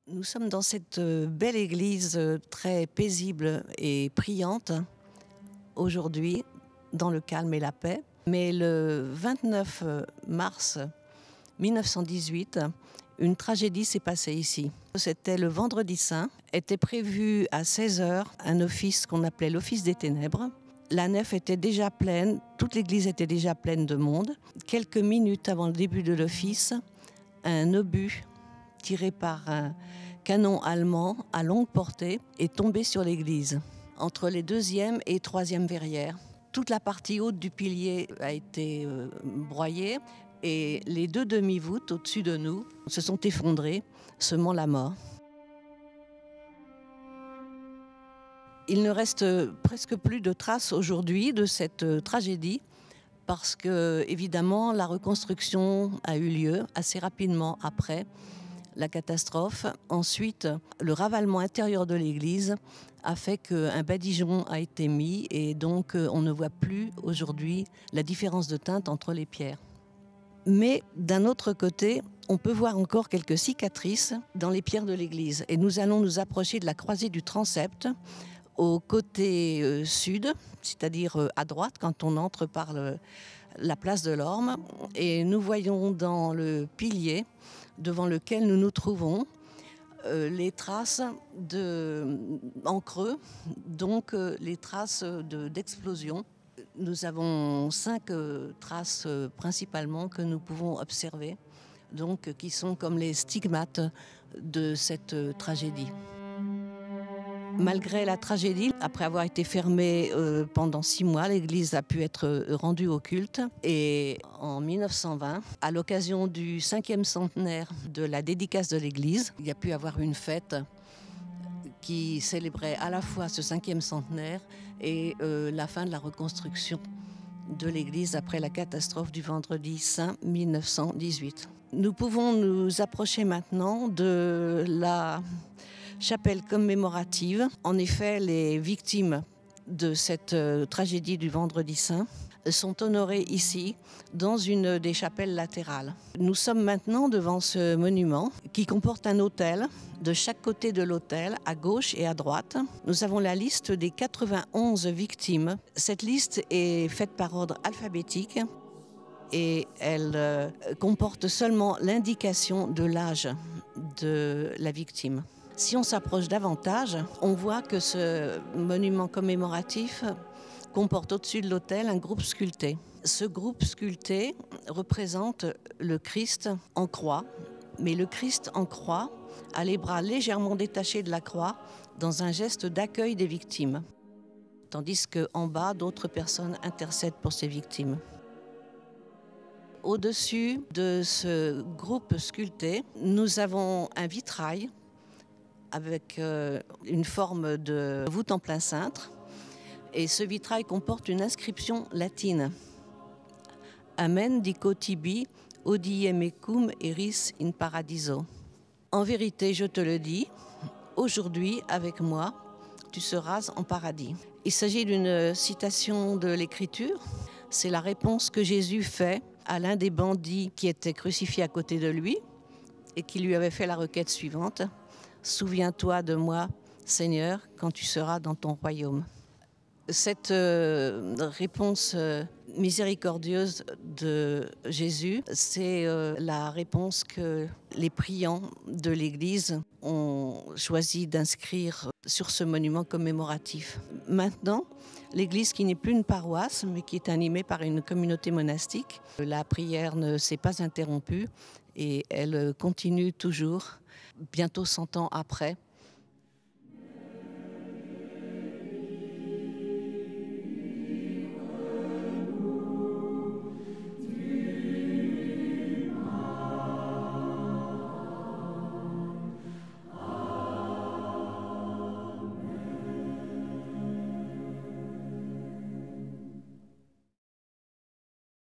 Nous sommes dans cette belle église très paisible et priante aujourd'hui, dans le calme et la paix. Mais le 29 mars 1918, une tragédie s'est passée ici. C'était le vendredi saint, était prévu à 16 h un office qu'on appelait l'office des ténèbres. La nef était déjà pleine, toute l'église était déjà pleine de monde. Quelques minutes avant le début de l'office, un obus tiré par un canon allemand à longue portée est tombé sur l'église, entre les deuxième et troisième verrières. Toute la partie haute du pilier a été broyée et les deux demi-voûtes au-dessus de nous se sont effondrées, semant la mort. Il ne reste presque plus de traces aujourd'hui de cette tragédie parce que, évidemment, la reconstruction a eu lieu assez rapidement après la catastrophe. Ensuite, le ravalement intérieur de l'église a fait qu'un badigeon a été mis et donc on ne voit plus aujourd'hui la différence de teinte entre les pierres. Mais d'un autre côté, on peut voir encore quelques cicatrices dans les pierres de l'église. Et nous allons nous approcher de la croisée du transept au côté sud, c'est-à-dire à droite quand on entre par la place de l'Orme. Et nous voyons dans le pilier devant lequel nous nous trouvons les traces en creux, donc les traces d'explosion. Nous avons 5 traces principalement que nous pouvons observer, donc qui sont comme les stigmates de cette tragédie. Malgré la tragédie, après avoir été fermée pendant 6 mois, l'église a pu être rendue au culte. Et en 1920, à l'occasion du 5e centenaire de la dédicace de l'église, il y a pu avoir une fête qui célébrait à la fois ce 5e centenaire et la fin de la reconstruction de l'église après la catastrophe du vendredi saint 1918. Nous pouvons nous approcher maintenant de la chapelle commémorative. En effet, les victimes de cette tragédie du vendredi saint sont honorées ici, dans une des chapelles latérales. Nous sommes maintenant devant ce monument qui comporte un autel. De chaque côté de l'autel, à gauche et à droite, nous avons la liste des 91 victimes. Cette liste est faite par ordre alphabétique et elle comporte seulement l'indication de l'âge de la victime. Si on s'approche davantage, on voit que ce monument commémoratif comporte au-dessus de l'autel un groupe sculpté. Ce groupe sculpté représente le Christ en croix, mais le Christ en croix a les bras légèrement détachés de la croix dans un geste d'accueil des victimes, tandis qu'en bas, d'autres personnes intercèdent pour ces victimes. Au-dessus de ce groupe sculpté, nous avons un vitrail avec une forme de voûte en plein cintre. Et ce vitrail comporte une inscription latine. Amen dico tibi, odie mecum eris in paradiso. En vérité, je te le dis, aujourd'hui, avec moi, tu seras en paradis. Il s'agit d'une citation de l'Écriture. C'est la réponse que Jésus fait à l'un des bandits qui était crucifié à côté de lui et qui lui avait fait la requête suivante. Souviens-toi de moi, Seigneur, quand tu seras dans ton royaume. Cette réponse miséricordieuse de Jésus, c'est la réponse que les priants de l'Église ont choisi d'inscrire sur ce monument commémoratif. Maintenant, l'Église qui n'est plus une paroisse, mais qui est animée par une communauté monastique, la prière ne s'est pas interrompue et elle continue toujours, bientôt 100 ans après,